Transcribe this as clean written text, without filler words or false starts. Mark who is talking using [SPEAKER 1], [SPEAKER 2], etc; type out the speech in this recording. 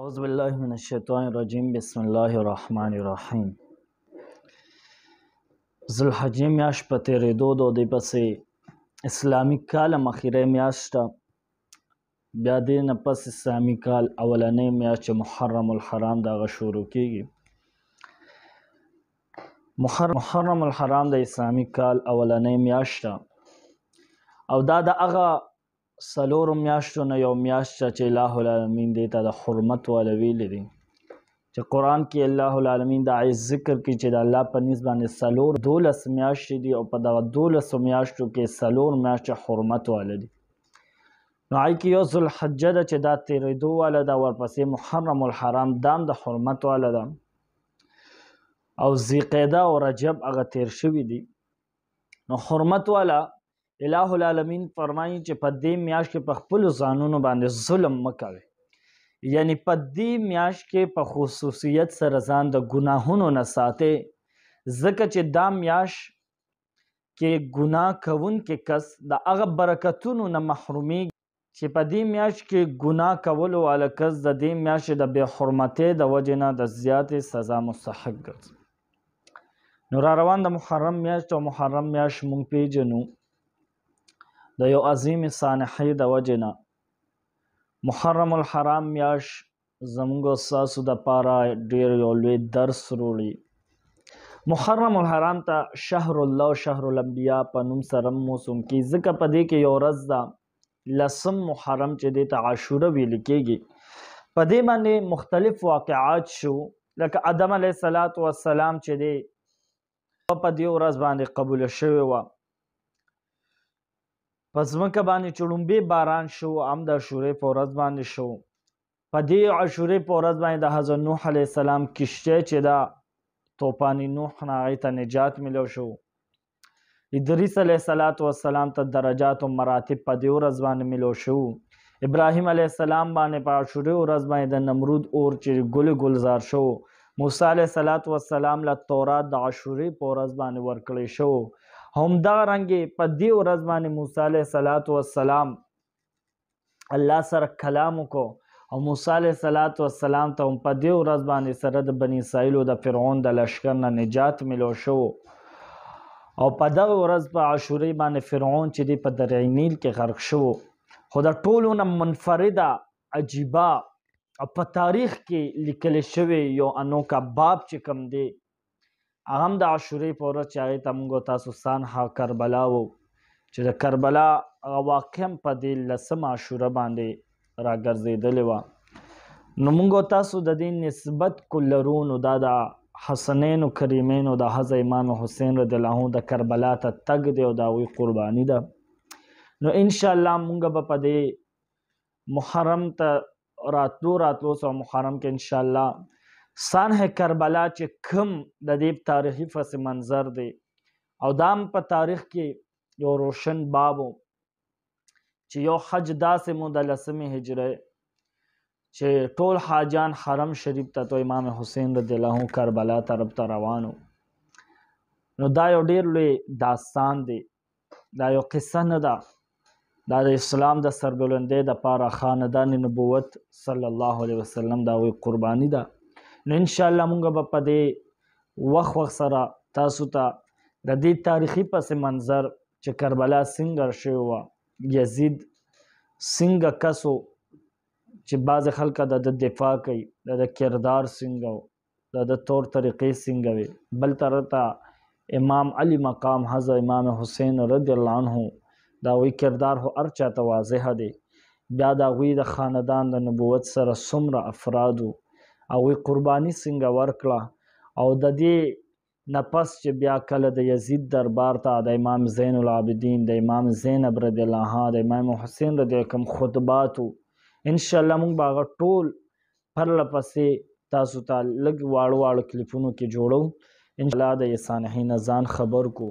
[SPEAKER 1] اعوذ باللہ من الشیطان الرجیم بسم اللہ الرحمن الرحیم. ذوالحجې میاشت په تېرېدو د دې پسې اسلامي کال مخیری میاشت ده. بیا دې نه پس اسلامي کال اولنۍ میاشت چې محرم الحرام د هغه شروع کېږي. محرم الحرام د اسلامي کال اولنۍ میاشت ده او دا د هغه څلورو میاشتو نه یو میاشت ده چې الله العالمین دې ته د حرمت والا ویلی دي، چې قرآن کې الله العالمین دا ذکر کوي چې د الله په نسبت باندې 12 میاشتې دي او په دغه 12 میاشتو کې 4 میاشتې حرمت والا دي. نو هغې کې یو ذوالحجه ده چې دا تېرېدو والا ده، ورپسې محرم الحرام دام د حرمت والا ده او ذیقعده او رجب هغه تیر شوي دي. نو حرمت والا الہ العالمین فرمایي چې په دې میاشت کې په خپلو ځانونو باندې ظلم مه کوئ، یعنی په دې میاشت کې په خصوصیت سره ځان د ګناهونو نه ساتئ، ځکه چې دا میاشت کې ګناه کوونکی کس د هغه برکتونو نه محرومیږي چې په دې میاشت کې ګناه کولو والا کس د دې میاشتې د بې حرمتۍ د وجې نه د زیاتې سزا مستحق ګرځي. نو را روان د محرم میاشت او محرم میاشت موږ پیژنو د یو عظیم سانحې د وجې نه. محرم الحرام میاشت زموږ او ستاسو دپاره ډېر یو لوی درس وروړي. محرم الحرام ته شهر الله او شهر الانبیا په نوم سره موسوم کیږي، ځکه په دې کې یو ورځ ده 10 محرم چې دې ته عاشوره ویل کېږي. په دې باندې مختلف واقعات شو، لکه آدم علیه السلام چې دی په دې ورځ باندې قبوله شوې وه. په ځمکه باندې چې لومبې باران شو هم د عاشورې په ورځ باندې شو. په دې عاشورې په ورځ باندې د حضرت نوح علیه السلام کشتۍ چې ده طوفان نوح نه هغې ته نجات میلو شو. ادریس علیه السلام ته درجات و مراتب په دې ورځ باندې میلو شو. ابراهیم علیه السلام باندې په عاشورې ورځ باندې د نمرود اور چې ګلزار شو. موسی علیه السلام له تورات د عاشورې په ورځ باندې ورکړی شو. همدارنګې په دې ورځ باندې موسی علیه السلام الله سره کلام وکړو او موسی علیه السلام ته هم په دې ورځ باندې سره د بني اسرائیلو د فرعون د لشکر نه نجات میلو شو. او په دغه ورځ په عاشورې باندې فرعون چې دی په دریای نیل کې غرق شو. خو د ټولو نه منفرده عجیبه او په تاریخ کې لیکلی شوی یو انوکه باب چې کوم دی هغه هم د عاشورې په ورځ چې هغې ته موږ تاسو سانحه کربلا و چې د کربلا هغه واقع هم په دې 10 عاشوره باندې راګرځېدلې وه. نو موږ تاسو د دې نسبت کو لرو، نو دا د حسنینو کریمینو د حضرت امام حسین رضی الله عنه د کربلا ته تګ دی او د هغوی قرباني ده. نو انشاءالله موږ به په دې محرم ته راتلو سو محرم کې انشاءالله سانحه کربلا چې کوم د دې تاریخي پس منظر دی او دا هم په تاریخ کې یو روشن باب و چې یو حج داسې مو د 10 هجرۍ چې ټول حاجان حرم شریف ته تو امام حسین رضی الله عنه کربلا طرف ته روانو. نو دا یو ډېر لوی داستان دی، دا یو قصه نه ده، دا د اسلام د سربلندۍ دپاره خاندان نبوت صلی الله علیه وسلم د هغوی قرباني ده. نو انشاءالله موږ به په دې وخت سره تاسو ته د دې تاریخي پس منظر چې کربلا څنګه شوې وه، یزید څنګه کس و چې بعضې خلک د دفاع کوي، د کردار څنګه و، د طور طریقې څنګه وې. بل طرف ته امام علی مقام حضرت امام حسین رضی الله عنه د هغوی کردار خو هر چاته واضح دی. بیا د هغوی د خاندان د نبوت سره څومره افرادو هغوی قرباني څنګه ورکړه او د دې نه پس چې بیا کله د یزید دربار ته د امام زین العابدین، د امام زینب رضی الله عنها، د امام حسین رضی الله کوم خطباتو انشاءالله موږ به هغه ټول پرله پسې تاسو ته لږ واړو کلیپونو کې جوړو. انشاءالله د یې سانحې نه ځان خبر کو